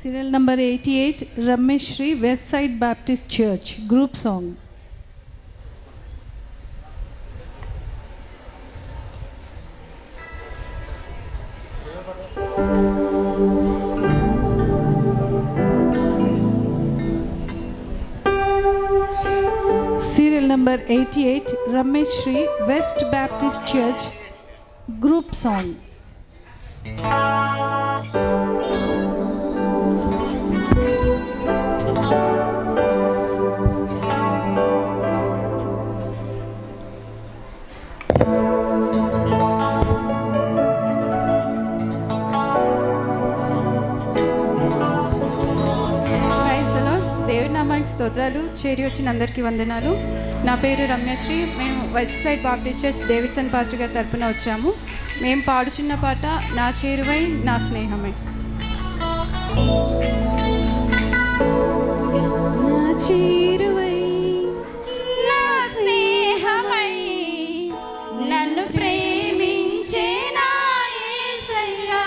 Serial number 88, Ramesh Shri, West Side Baptist Church, group song. Serial number 88, Ramesh Shri, West Baptist Church, group song. దేవుడి నామానికి స్తోత్రాలు. చేరి వచ్చిన అందరికీ వందనాలు. నా పేరు రమ్యశ్రీ. మేము west side Baptist church Davidson pastor గారి తరపున వచ్చాము. మేము పాడుచున్న పాట నా చేరువై నా స్నేహమే. నా చేరువై నా స్నేహమై నన్ను ప్రేమించే నా యేసయ్యా.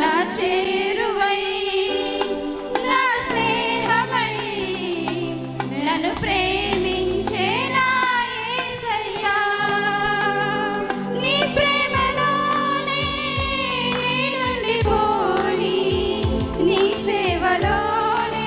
నా చేరువై నా స్నేహమై నన్ను ప్రేమించే నా యేసయ్యా. నీ ప్రేమలోనే నేనుండిపోని నీ సేవలోనే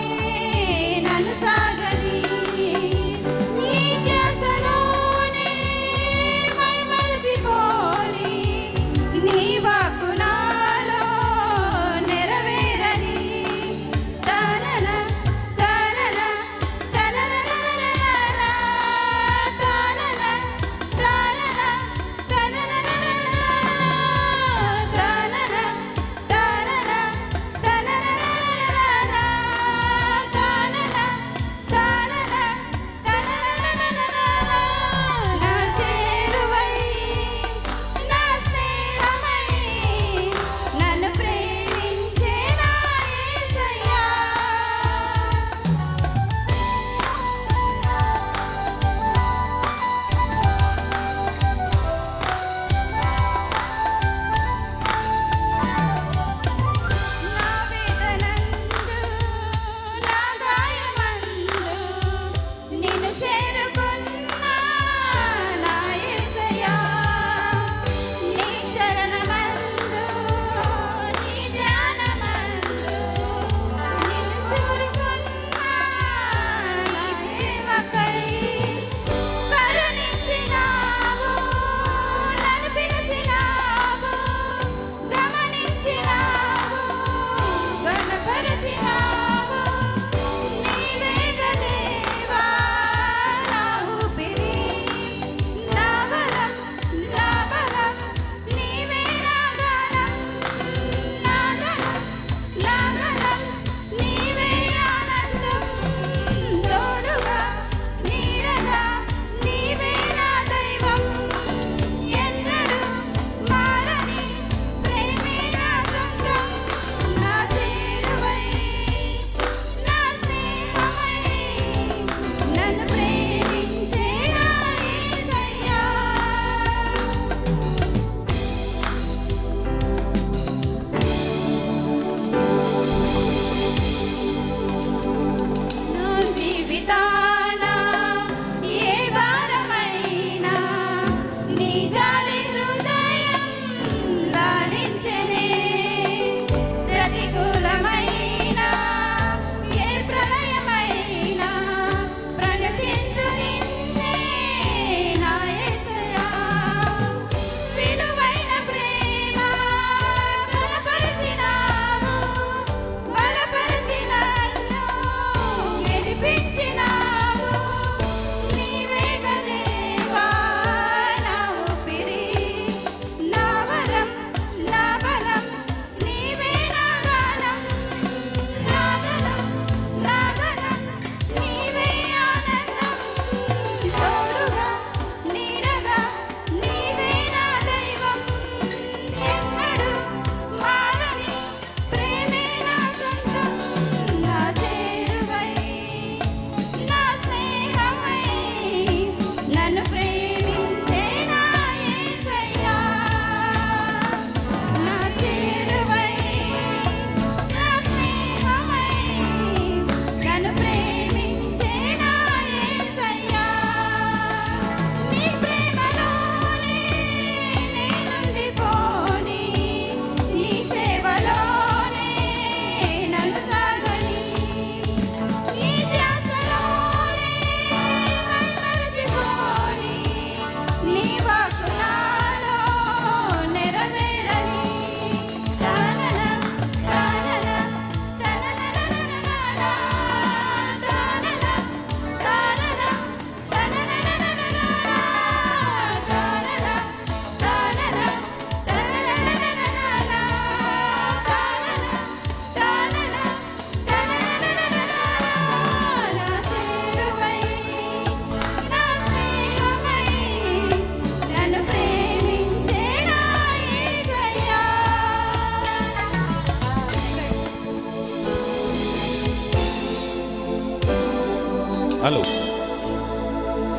హలో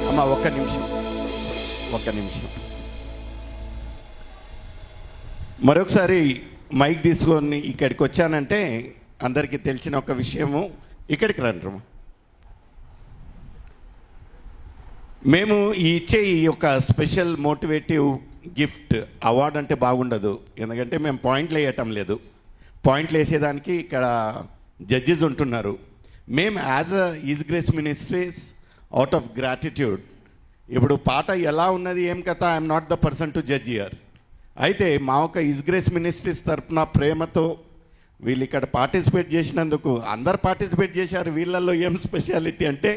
అమ్మ, ఒక్క నిమిషం. మరొకసారి మైక్ తీసుకొని ఇక్కడికి వచ్చానంటే అందరికీ తెలిసిన ఒక విషయము. ఇక్కడికి రండి. మేము ఇచ్చే ఈ యొక్క స్పెషల్ మోటివేటివ్ గిఫ్ట్ అవార్డ్ అంటే బాగుండదు, ఎందుకంటే మేము పాయింట్లు వేయటం లేదు. పాయింట్లు వేసేదానికి ఇక్కడ జడ్జెస్ ఉంటున్నారు. మేము as a is grace ministries out of gratitude, ఇప్పుడు పాట ఎలా ఉన్నది ఏం కథ, I'm not the person to judge here. అయితే మా ఒక ఈజ్ గ్రేస్ మినిస్ట్రీస్ తరఫున ప్రేమతో వీళ్ళు ఇక్కడ పార్టిసిపేట్ చేసినందుకు, అందరు పార్టిసిపేట్ చేశారు. వీళ్ళల్లో ఏం స్పెషాలిటీ అంటే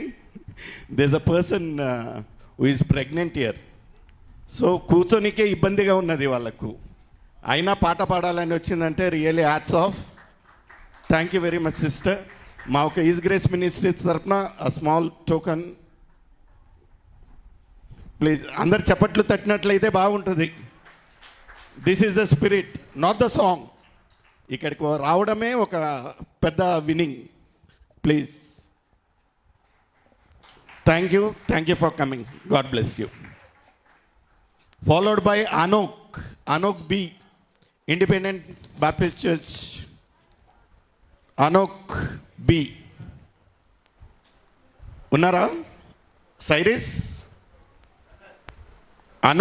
there a person who is pregnant here. So కూర్చొనికే ఇబ్బందిగా ఉన్నది వాళ్ళకు, అయినా పాట పాడాలని వచ్చిందంటే really hats off. Thank you very much sister. మా ఒక ఈజ్ గ్రేస్ మినిస్ట్రీస్ తరఫున అ స్మాల్ టోకన్ ప్లీజ్. అందరు చప్పట్లు తట్టినట్లయితే బాగుంటుంది. This is the spirit, not the song. ఇక్కడికి రావడమే ఒక పెద్ద winning. Please. Thank you for coming. God bless you. Followed by Enoch B, independent Baptist church. Enoch B ఉన్నారా? సైరిస్.